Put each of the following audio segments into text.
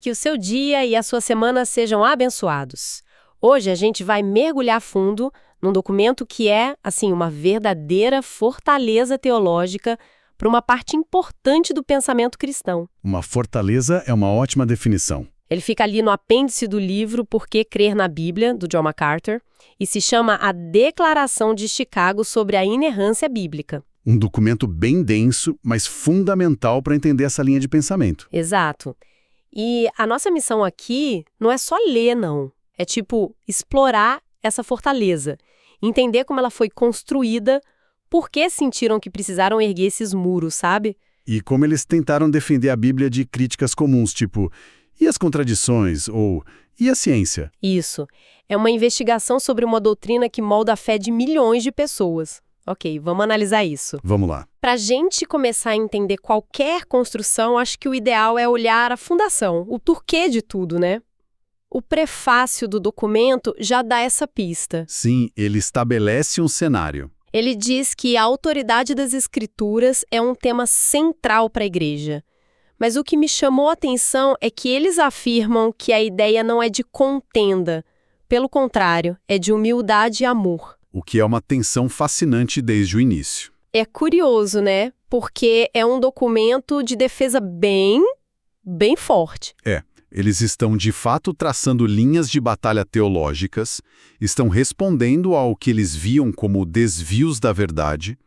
Que o seu dia e a sua semana sejam abençoados. Hoje a gente vai mergulhar fundo num documento que é, assim, uma verdadeira fortaleza teológica para uma parte importante do pensamento cristão. Uma fortaleza é uma ótima definição. Ele fica ali no apêndice do livro Por que Crer na Bíblia, do John MacArthur, e se chama A Declaração de Chicago sobre a Inerrância Bíblica. Um documento bem denso, mas fundamental para entender essa linha de pensamento. Exato. E a nossa missão aqui não é só ler, não. É tipo explorar essa fortaleza, entender como ela foi construída, por que sentiram que precisaram erguer esses muros, sabe? E como eles tentaram defender a Bíblia de críticas comuns, tipo, e as contradições? Ou, e a ciência? Isso. É uma investigação sobre uma doutrina que molda a fé de milhões de pessoas. Ok, vamos analisar isso. Vamos lá. Para a gente começar a entender qualquer construção, acho que o ideal é olhar a fundação, o porquê de tudo, né? O prefácio do documento já dá essa pista. Sim, ele estabelece um cenário. Ele diz que a autoridade das Escrituras é um tema central para a Igreja. Mas o que me chamou a atenção é que eles afirmam que a ideia não é de contenda. Pelo contrário, é de humildade e amor. O que é uma tensão fascinante desde o início. É curioso, né? Porque é um documento de defesa bem forte. Eles estão de fato traçando linhas de batalha teológicas, estão respondendo ao que eles viam como desvios da verdade,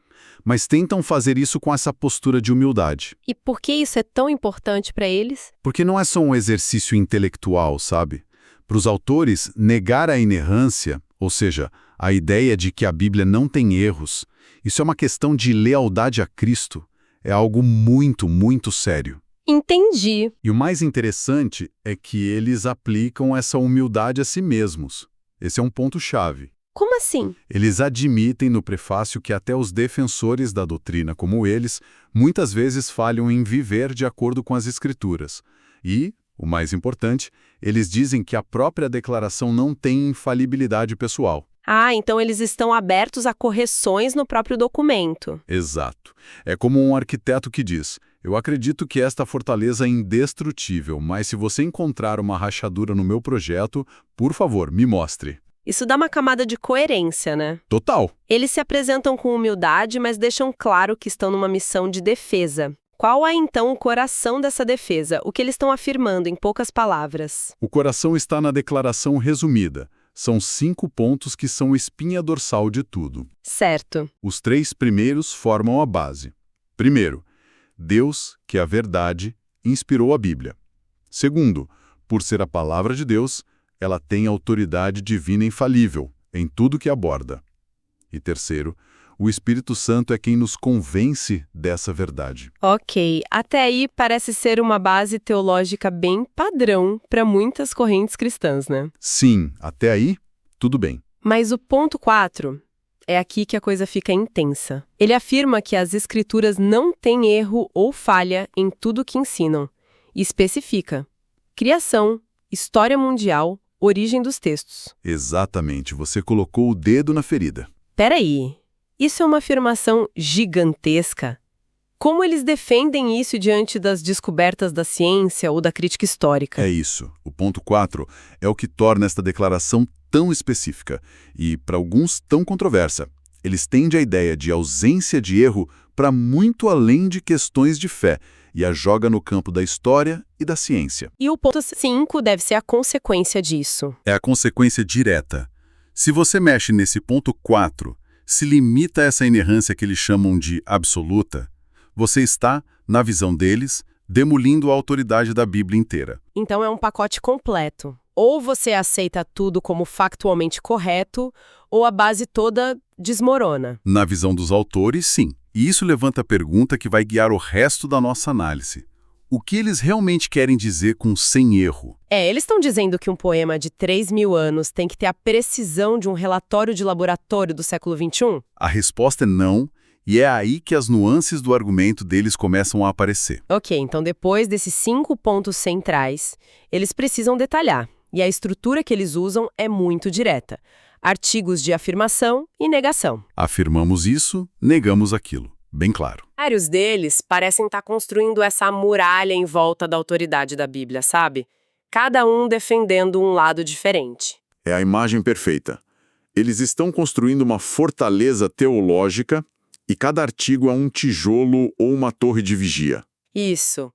mas tentam fazer isso com essa postura de humildade. E por que isso é tão importante para eles? Porque não é só um exercício intelectual, sabe? Para os autores, negar a inerrância, ou seja, a ideia de que a Bíblia não tem erros, isso é uma questão de lealdade a Cristo. É algo muito, muito sério. Entendi. E o mais interessante é que eles aplicam essa humildade a si mesmos. Esse é um ponto-chave. Como assim? Eles admitem no prefácio que até os defensores da doutrina, como eles, muitas vezes falham em viver de acordo com as Escrituras. E, o mais importante, eles dizem que a própria declaração não tem infalibilidade pessoal. Ah, então eles estão abertos a correções no próprio documento. Exato. É como um arquiteto que diz: eu acredito que esta fortaleza é indestrutível, mas se você encontrar uma rachadura no meu projeto, por favor, me mostre. Isso dá uma camada de coerência, né? Total. Eles se apresentam com humildade, mas deixam claro que estão numa missão de defesa. Qual é, então, o coração dessa defesa? O que eles estão afirmando, em poucas palavras? O coração está na declaração resumida. São 5 pontos que são espinha dorsal de tudo. Certo. Os 3 primeiros formam a base. Primeiro, Deus, que é a verdade, inspirou a Bíblia. Segundo, por ser a palavra de Deus, ela tem autoridade divina infalível em tudo que aborda. E terceiro, o Espírito Santo é quem nos convence dessa verdade. Ok, até aí parece ser uma base teológica bem padrão para muitas correntes cristãs, né? Sim, até aí, tudo bem. Mas o ponto 4 é aqui que a coisa fica intensa. Ele afirma que as Escrituras não têm erro ou falha em tudo que ensinam. E especifica: criação, história mundial, origem dos textos. Exatamente, você colocou o dedo na ferida. Peraí, isso é uma afirmação gigantesca. Como eles defendem isso diante das descobertas da ciência ou da crítica histórica? É isso. O ponto 4 é o que torna esta declaração tão específica e, para alguns, tão controversa. Eles tendem a ideia de ausência de erro para muito além de questões de fé e a joga no campo da história e da ciência. E o ponto 5 deve ser a consequência disso. É a consequência direta. Se você mexe nesse ponto 4, se limita a essa inerrância que eles chamam de absoluta, você está, na visão deles, demolindo a autoridade da Bíblia inteira. Então é um pacote completo. Ou você aceita tudo como factualmente correto, ou a base toda desmorona. Na visão dos autores, sim. E isso levanta a pergunta que vai guiar o resto da nossa análise. O que eles realmente querem dizer com sem erro? Eles estão dizendo que um poema de 3.000 anos tem que ter a precisão de um relatório de laboratório do século XXI? A resposta é não, e é aí que as nuances do argumento deles começam a aparecer. Ok, então depois desses 5 pontos centrais, eles precisam detalhar. E a estrutura que eles usam é muito direta. Artigos de afirmação e negação. Afirmamos isso, negamos aquilo. Bem claro. Vários deles parecem estar construindo essa muralha em volta da autoridade da Bíblia, sabe? cada um defendendo um lado diferente. É a imagem perfeita. Eles estão construindo uma fortaleza teológica e cada artigo é um tijolo ou uma torre de vigia. Isso.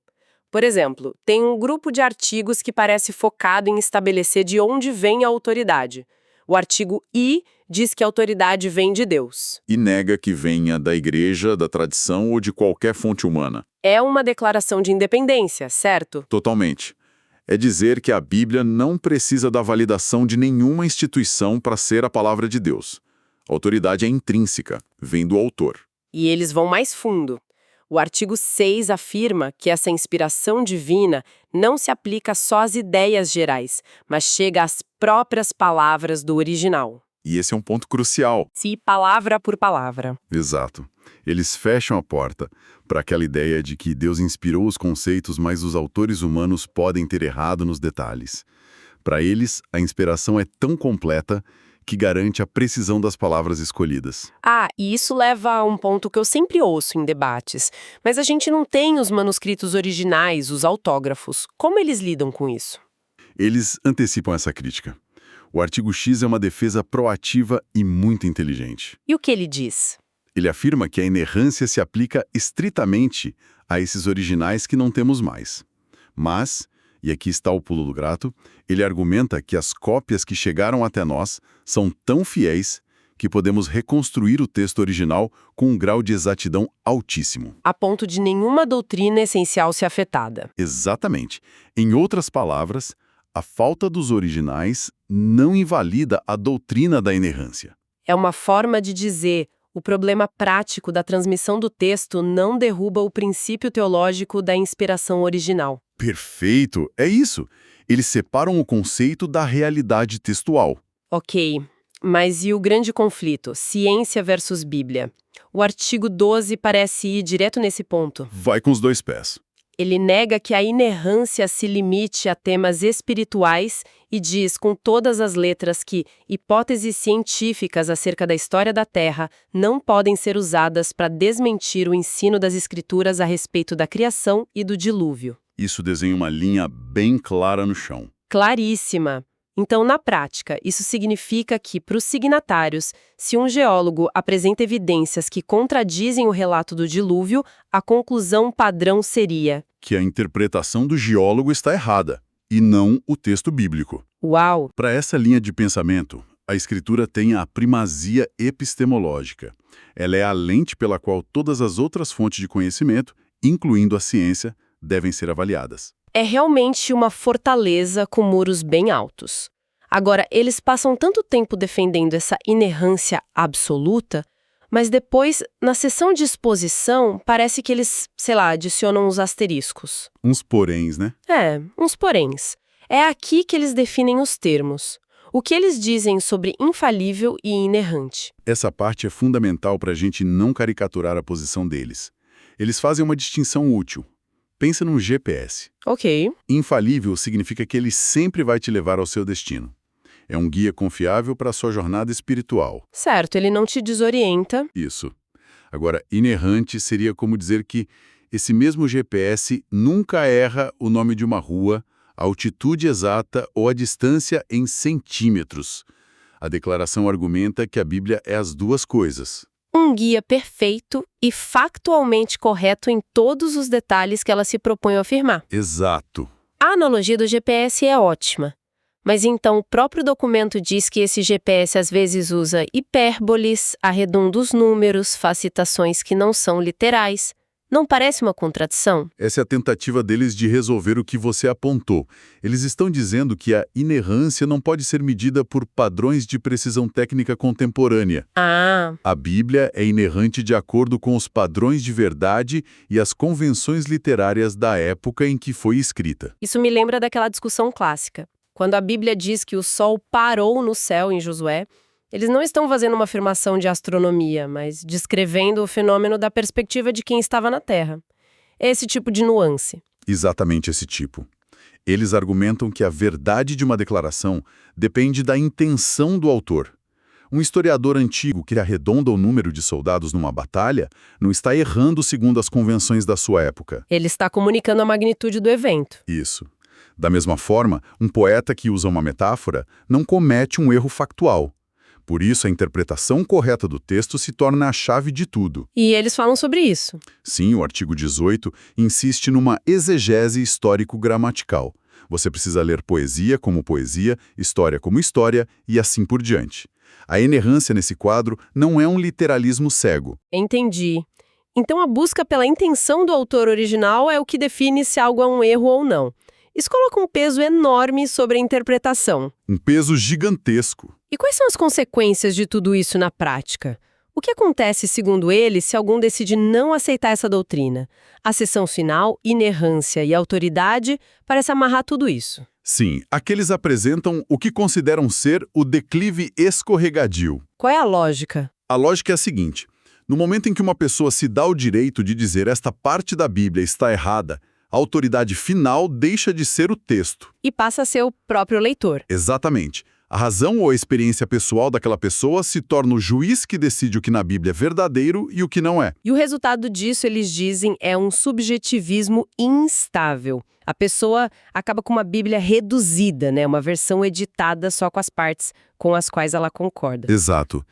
Por exemplo, tem um grupo de artigos que parece focado em estabelecer de onde vem a autoridade. O artigo I diz que a autoridade vem de Deus. E nega que venha da igreja, da tradição ou de qualquer fonte humana. É uma declaração de independência, certo? Totalmente. É dizer que a Bíblia não precisa da validação de nenhuma instituição para ser a palavra de Deus. A autoridade é intrínseca, vem do autor. E eles vão mais fundo. O artigo 6 afirma que essa inspiração divina não se aplica só às ideias gerais, mas chega às próprias palavras do original. E esse é um ponto crucial. Se palavra por palavra. Exato. Eles fecham a porta para aquela ideia de que Deus inspirou os conceitos, mas os autores humanos podem ter errado nos detalhes. Para eles, a inspiração é tão completa que garante a precisão das palavras escolhidas. E isso leva a um ponto que eu sempre ouço em debates. Mas a gente não tem os manuscritos originais, os autógrafos. Como eles lidam com isso? Eles antecipam essa crítica. O artigo X é uma defesa proativa e muito inteligente. E o que ele diz? Ele afirma que a inerrância se aplica estritamente a esses originais que não temos mais. Mas, e aqui está o pulo do gato, ele argumenta que as cópias que chegaram até nós são tão fiéis que podemos reconstruir o texto original com um grau de exatidão altíssimo. A ponto de nenhuma doutrina essencial ser afetada. Exatamente. Em outras palavras, a falta dos originais não invalida a doutrina da inerrância. É uma forma de dizer: o problema prático da transmissão do texto não derruba o princípio teológico da inspiração original. Perfeito, é isso. Eles separam o conceito da realidade textual. Ok, mas e o grande conflito, ciência versus Bíblia? O artigo 12 parece ir direto nesse ponto. Vai com os dois pés. Ele nega que a inerrância se limite a temas espirituais e diz com todas as letras que hipóteses científicas acerca da história da Terra não podem ser usadas para desmentir o ensino das Escrituras a respeito da criação e do dilúvio. Isso desenha uma linha bem clara no chão. Claríssima. Então, na prática, isso significa que, para os signatários, se um geólogo apresenta evidências que contradizem o relato do dilúvio, a conclusão padrão seria que a interpretação do geólogo está errada, e não o texto bíblico. Uau! Para essa linha de pensamento, a Escritura tem a primazia epistemológica. Ela é a lente pela qual todas as outras fontes de conhecimento, incluindo a ciência, devem ser avaliadas. É realmente uma fortaleza com muros bem altos. Agora, eles passam tanto tempo defendendo essa inerrância absoluta, mas depois, na sessão de exposição, parece que eles, adicionam uns asteriscos. Uns poréns, né? Uns poréns. É aqui que eles definem os termos. O que eles dizem sobre infalível e inerrante. Essa parte é fundamental para a gente não caricaturar a posição deles. Eles fazem uma distinção útil. Pensa num GPS. Ok. Infalível significa que ele sempre vai te levar ao seu destino. É um guia confiável para a sua jornada espiritual. Certo, ele não te desorienta. Isso. Agora, inerrante seria como dizer que esse mesmo GPS nunca erra o nome de uma rua, a altitude exata ou a distância em centímetros. A declaração argumenta que a Bíblia é as duas coisas. Um guia perfeito e factualmente correto em todos os detalhes que ela se propõe a afirmar. Exato. A analogia do GPS é ótima. Mas então o próprio documento diz que esse GPS às vezes usa hipérboles, arredonda os números, faz citações que não são literais. Não parece uma contradição? Essa é a tentativa deles de resolver o que você apontou. Eles estão dizendo que a inerrância não pode ser medida por padrões de precisão técnica contemporânea. A Bíblia é inerrante de acordo com os padrões de verdade e as convenções literárias da época em que foi escrita. Isso me lembra daquela discussão clássica. Quando a Bíblia diz que o sol parou no céu em Josué, eles não estão fazendo uma afirmação de astronomia, mas descrevendo o fenômeno da perspectiva de quem estava na Terra. Esse tipo de nuance. Exatamente esse tipo. Eles argumentam que a verdade de uma declaração depende da intenção do autor. Um historiador antigo que arredonda o número de soldados numa batalha não está errando segundo as convenções da sua época. Ele está comunicando a magnitude do evento. Isso. Da mesma forma, um poeta que usa uma metáfora não comete um erro factual. Por isso, a interpretação correta do texto se torna a chave de tudo. E eles falam sobre isso. Sim, o artigo 18 insiste numa exegese histórico-gramatical. Você precisa ler poesia como poesia, história como história e assim por diante. A inerrância nesse quadro não é um literalismo cego. Entendi. Então a busca pela intenção do autor original é o que define se algo é um erro ou não. Isso coloca um peso enorme sobre a interpretação. Um peso gigantesco. E quais são as consequências de tudo isso na prática? O que acontece, segundo ele, se algum decide não aceitar essa doutrina? A seção final, inerrância e autoridade, parece amarrar tudo isso. Sim, aqueles apresentam o que consideram ser o declive escorregadio. Qual é a lógica? A lógica é a seguinte: no momento em que uma pessoa se dá o direito de dizer esta parte da Bíblia está errada, a autoridade final deixa de ser o texto. E passa a ser o próprio leitor. Exatamente. A razão ou a experiência pessoal daquela pessoa se torna o juiz que decide o que na Bíblia é verdadeiro e o que não é. E o resultado disso, eles dizem, é um subjetivismo instável. A pessoa acaba com uma Bíblia reduzida, né? Uma versão editada só com as partes com as quais ela concorda. Exato.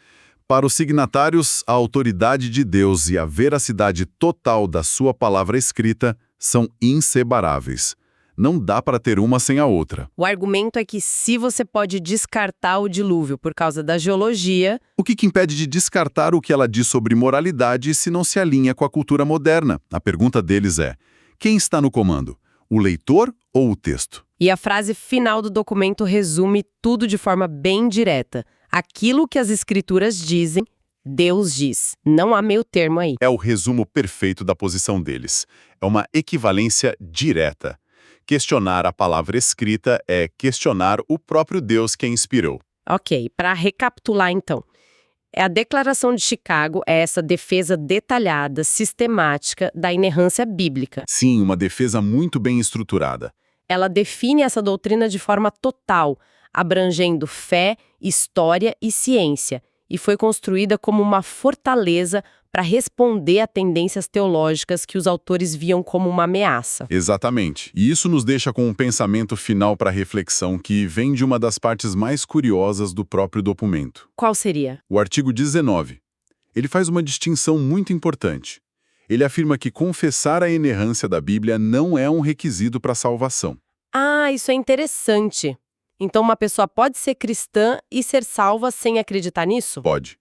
Para os signatários, a autoridade de Deus e a veracidade total da sua palavra escrita são inseparáveis. Não dá para ter uma sem a outra. O argumento é que se você pode descartar o dilúvio por causa da geologia... O que impede de descartar o que ela diz sobre moralidade se não se alinha com a cultura moderna? A pergunta deles é: quem está no comando? O leitor ou o texto? E a frase final do documento resume tudo de forma bem direta. Aquilo que as escrituras dizem, Deus diz. Não há meio termo aí. É o resumo perfeito da posição deles. É uma equivalência direta. Questionar a palavra escrita é questionar o próprio Deus que a inspirou. Ok, para recapitular então. A Declaração de Chicago é essa defesa detalhada, sistemática da inerrância bíblica. Sim, uma defesa muito bem estruturada. Ela define essa doutrina de forma total, abrangendo fé, história e ciência, e foi construída como uma fortaleza para responder a tendências teológicas que os autores viam como uma ameaça. Exatamente. E isso nos deixa com um pensamento final para reflexão que vem de uma das partes mais curiosas do próprio documento. Qual seria? O artigo 19. Ele faz uma distinção muito importante. Ele afirma que confessar a inerrância da Bíblia não é um requisito para a salvação. Ah, isso é interessante. Então uma pessoa pode ser cristã e ser salva sem acreditar nisso? Pode.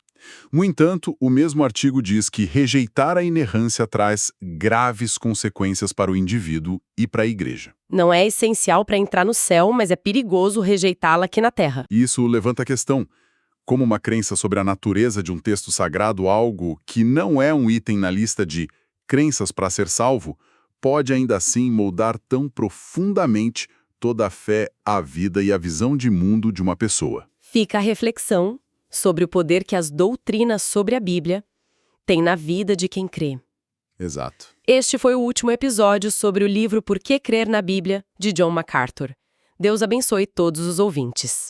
No entanto, o mesmo artigo diz que rejeitar a inerrância traz graves consequências para o indivíduo e para a igreja. Não é essencial para entrar no céu, mas é perigoso rejeitá-la aqui na Terra. Isso levanta a questão: como uma crença sobre a natureza de um texto sagrado, algo que não é um item na lista de crenças para ser salvo, pode ainda assim moldar tão profundamente toda a fé, a vida e a visão de mundo de uma pessoa? Fica a reflexão sobre o poder que as doutrinas sobre a Bíblia têm na vida de quem crê. Exato. Este foi o último episódio sobre o livro Por que Crer na Bíblia, de John MacArthur. Deus abençoe todos os ouvintes.